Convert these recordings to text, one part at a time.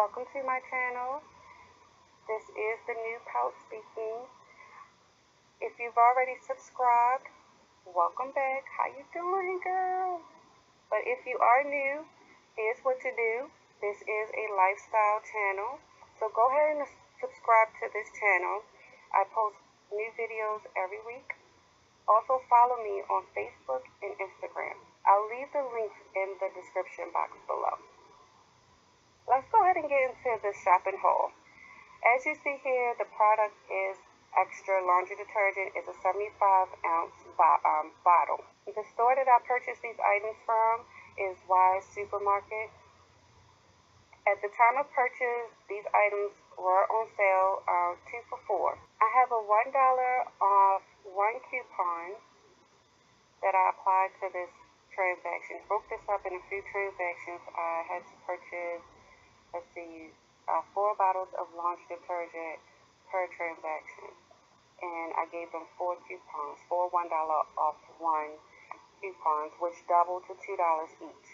welcome to my channel. This is the new Pout speaking. If you've already subscribed, welcome back. How you doing, girl? But if you are new, here's what to do. This is a lifestyle channel, so go ahead and subscribe to this channel. I post new videos every week. Also follow me on Facebook and Instagram. I'll leave the links in the description box below. Let's go ahead and get into the shopping haul. As you see here, the product is Extra Laundry Detergent. It's a 75-ounce bottle. The store that I purchased these items from is Wise Supermarket. At the time of purchase, these items were on sale 2 for $4. I have a $1 off one coupon that I applied to this transaction. Broke this up in a few transactions. I had to purchase, let's see, 4 bottles of laundry detergent per transaction. And I gave them 4 coupons, 4 $1 off one coupons, which doubled to $2 each.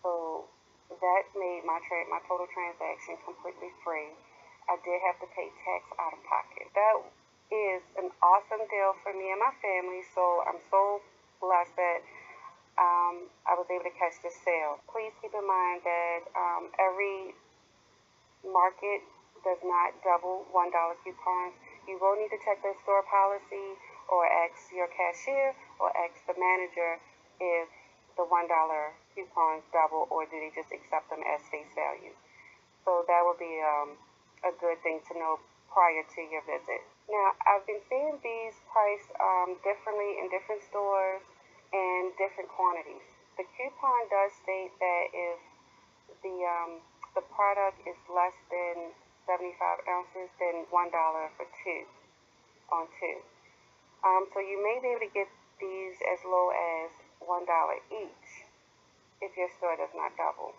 So that made my total transaction completely free. I did have to pay tax out of pocket. That is an awesome deal for me and my family, so I'm so blessed that I was able to catch this sale. Please keep in mind that every market does not double $1 coupons. You will need to check their store policy or ask your cashier or ask the manager if the $1 coupons double or do they just accept them as face value. So that would be a good thing to know prior to your visit. Now, I've been seeing these priced differently in different stores and different quantities. The coupon does state that if the product is less than 75 ounces, then $1 for 2 on 2. So you may be able to get these as low as $1 each if your store does not double.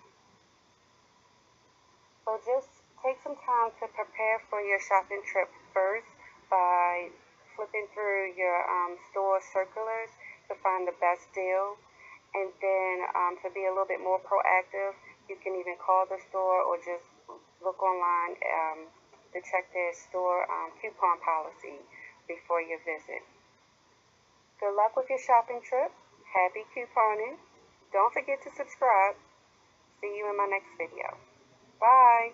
So just take some time to prepare for your shopping trip first by flipping through your store circulars to find the best deal. And then to be a little bit more proactive, you can even call the store or just look online to check their store coupon policy before your visit. Good luck with your shopping trip. Happy couponing. Don't forget to subscribe. See you in my next video. Bye.